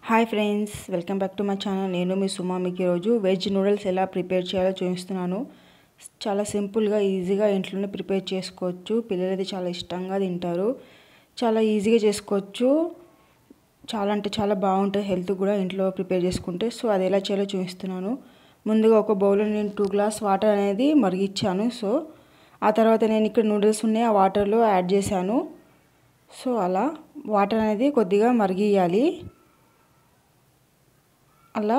Hi friends, welcome back to my channel. నేను మీ సుమా. మీకు ఈరోజు వెజ్ నూడిల్స్ ఎలా ప్రిపేర్ చేయాలో చూపిస్తున్నాను. చాలా సింపుల్గా ఈజీగా ఇంట్లోనే ప్రిపేర్ చేసుకోవచ్చు. పిల్లలు అయితే చాలా ఇష్టంగా తింటారు. చాలా ఈజీగా చేసుకోవచ్చు. చాలా అంటే చాలా బాగుంటుంది. హెల్త్ కూడా ఇంట్లో ప్రిపేర్ చేసుకుంటే. సో అది ఎలా చేయాలో చూపిస్తున్నాను. ముందుగా ఒక బౌల్లో నేను 2 గ్లాస్ వాటర్ అనేది మరిగించాను. సో ఆ తర్వాత నేను ఇక్కడ నూడిల్స్ ఉన్నాయి, ఆ వాటర్లో యాడ్ చేశాను. సో అలా వాటర్ అనేది కొద్దిగా మరిగియాలి. అలా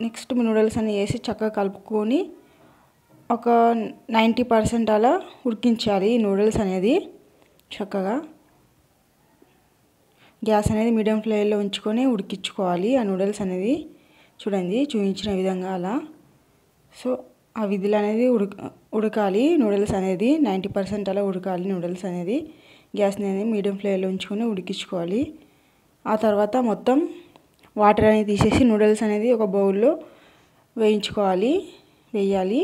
నెక్స్ట్ నూడిల్స్ అని వేసి చక్కగా కలుపుకొని ఒక 90% అలా ఉడికించాలి. నూడిల్స్ అనేది చక్కగా గ్యాస్ అనేది మీడియం ఫ్లేమ్లో ఉంచుకొని ఉడికించుకోవాలి. ఆ నూడిల్స్ అనేది చూడండి, చూపించిన విధంగా అలా. సో ఆ విధులు అనేది ఉడకాలి. నూడిల్స్ అనేది 90% అలా ఉడకాలి. నూడిల్స్ అనేది గ్యాస్ అనేది మీడియం ఫ్లేమ్లో ఉంచుకొని ఉడికించుకోవాలి. ఆ తర్వాత మొత్తం వాటర్ అనేది తీసేసి నూడిల్స్ అనేది ఒక బౌల్లో వేయాలి.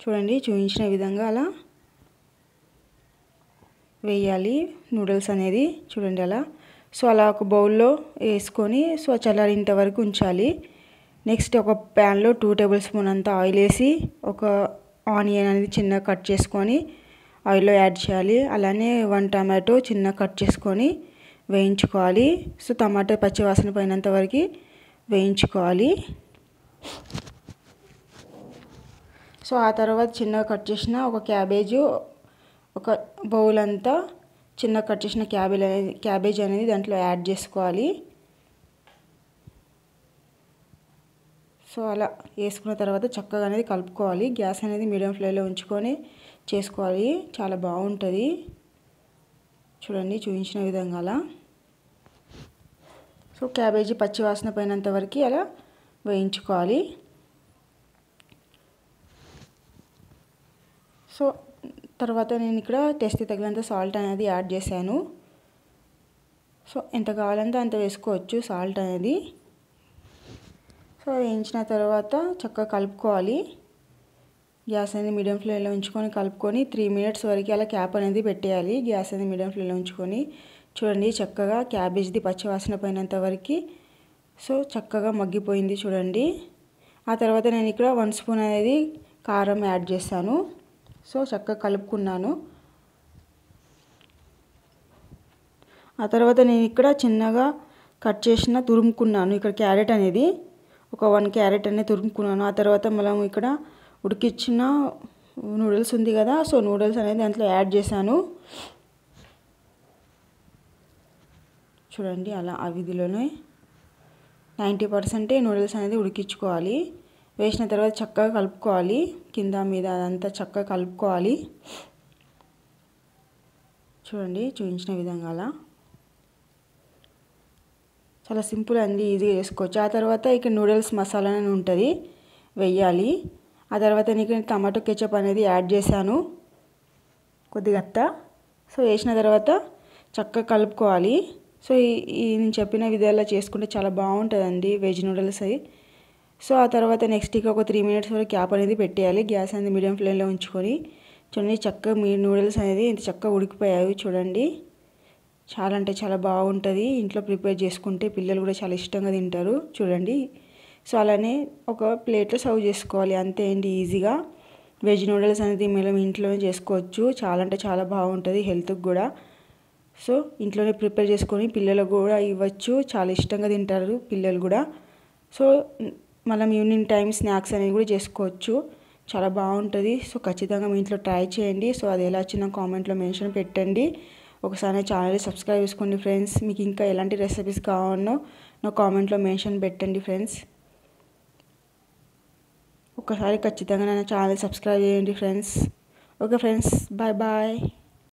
చూడండి, చూపించిన విధంగా అలా వేయాలి నూడిల్స్ అనేది. చూడండి అలా. సో అలా ఒక బౌల్లో వేసుకొని సో చల్లారేంత వరకు ఉంచాలి. నెక్స్ట్ ఒక ప్యాన్లో 2 టేబుల్ స్పూన్ అంత ఆయిల్ వేసి ఒక ఆనియన్ అనేది చిన్నగా కట్ చేసుకొని ఆయిల్లో యాడ్ చేయాలి. అలానే 1 టమాటో చిన్నగా కట్ చేసుకొని వేయించుకోవాలి. సో టమాటా పచ్చి వాసన పోయినంత వరకు వేయించుకోవాలి. సో ఆ తర్వాత చిన్నగా కట్ చేసిన ఒక క్యాబేజీ, ఒక బౌల్ అంతా చిన్నగా కట్ చేసిన క్యాబేజ్ అనేది దాంట్లో యాడ్ చేసుకోవాలి. సో అలా వేసుకున్న తర్వాత చక్కగా అనేది కలుపుకోవాలి. గ్యాస్ అనేది మీడియం ఫ్లేమ్లో ఉంచుకొని చేసుకోవాలి. చాలా బాగుంటుంది. చూడండి, చూపించిన విధంగా అలా. సో క్యాబేజీ పచ్చి వాసన పోయినంత వరకు అలా వేయించుకోవాలి. సో తర్వాత నేను ఇక్కడ టేస్ట్ తగినంత సాల్ట్ అనేది యాడ్ చేశాను. సో ఎంత కావాలంటే అంత వేసుకోవచ్చు సాల్ట్ అనేది. సో వేయించిన తర్వాత చక్కగా కలుపుకోవాలి. గ్యాస్ అనేది మీడియం ఫ్లేమ్లో ఉంచుకొని కలుపుకొని 3 మినిట్స్ వరకు అలా క్యాప్ అనేది పెట్టేయాలి. గ్యాస్ అనేది మీడియం ఫ్లేమ్లో ఉంచుకొని చూడండి, చక్కగా క్యాబేజ్ది పచ్చివాసన పోయినంత వరకు సో చక్కగా మగ్గిపోయింది చూడండి. ఆ తర్వాత నేను ఇక్కడ 1 స్పూన్ అనేది కారం యాడ్ చేశాను. సో చక్కగా కలుపుకున్నాను. ఆ తర్వాత నేను ఇక్కడ చిన్నగా కట్ చేసిన తురుముకున్నాను. ఇక్కడ క్యారెట్ అనేది ఒక 1 క్యారెట్ అనేది తురుముకున్నాను. ఆ తర్వాత మనం ఇక్కడ ఉడికించిన నూడిల్స్ ఉంది కదా, సో నూడిల్స్ అనేది దాంట్లో యాడ్ చేశాను. చూడండి అలా ఆ విధిలోనే 90% నూడిల్స్ అనేది ఉడికించుకోవాలి. వేసిన తర్వాత చక్కగా కలుపుకోవాలి. కింద మీద అదంతా చక్కగా కలుపుకోవాలి. చూడండి, చూపించిన విధంగా అలా. చాలా సింపుల్ అండి, ఈజీగా చేసుకోవచ్చు. ఆ తర్వాత ఇక్కడ నూడిల్స్ మసాలా అని ఉంటుంది, వేయాలి. ఆ తర్వాత నేను టమాటో కెచప్ అనేది యాడ్ చేశాను కొద్దిగా. సో వేసిన తర్వాత చక్కగా కలుపుకోవాలి. సో నేను చెప్పిన విధాలా చేసుకుంటే చాలా బాగుంటుందండి వెజ్ నూడిల్స్ అవి. సో ఆ తర్వాత నెక్స్ట్ ఇక ఒక 3 మినిట్స్ వరకు క్యాప్ అనేది పెట్టేయాలి. గ్యాస్ అనేది మీడియం ఫ్లేమ్లో ఉంచుకొని చూడండి, చక్కగా మీ నూడిల్స్ అనేది ఇంత చక్కగా ఉడికిపోయాయి చూడండి. చాలా అంటే చాలా బాగుంటుంది. ఇంట్లో ప్రిపేర్ చేసుకుంటే పిల్లలు కూడా చాలా ఇష్టంగా తింటారు చూడండి. సో అలానే ఒక ప్లేట్లో సర్వ్ చేసుకోవాలి. అంతే అండి, ఈజీగా వెజ్ నూడిల్స్ అనేది మనం ఇంట్లోనే చేసుకోవచ్చు. చాలా అంటే చాలా బాగుంటుంది హెల్త్కి కూడా. సో ఇంట్లోనే ప్రిపేర్ చేసుకొని పిల్లలకు కూడా ఇవ్వచ్చు. చాలా ఇష్టంగా తింటారు పిల్లలు కూడా. సో మనం ఈవినింగ్ టైం స్నాక్స్ అనేవి కూడా చేసుకోవచ్చు. చాలా బాగుంటుంది. సో ఖచ్చితంగా మీ ఇంట్లో ట్రై చేయండి. సో అది ఎలా వచ్చినా కామెంట్లో మెన్షన్ పెట్టండి. ఒకసారి ఛానల్ని సబ్స్క్రైబ్ చేసుకోండి ఫ్రెండ్స్. మీకు ఇంకా ఎలాంటి రెసిపీస్ కావాలో నా కామెంట్లో మెన్షన్ పెట్టండి ఫ్రెండ్స్. ఒకసారి ఖచ్చితంగా నా ఛానల్ సబ్స్క్రైబ్ చేయండి friends. Okay friends, bye bye.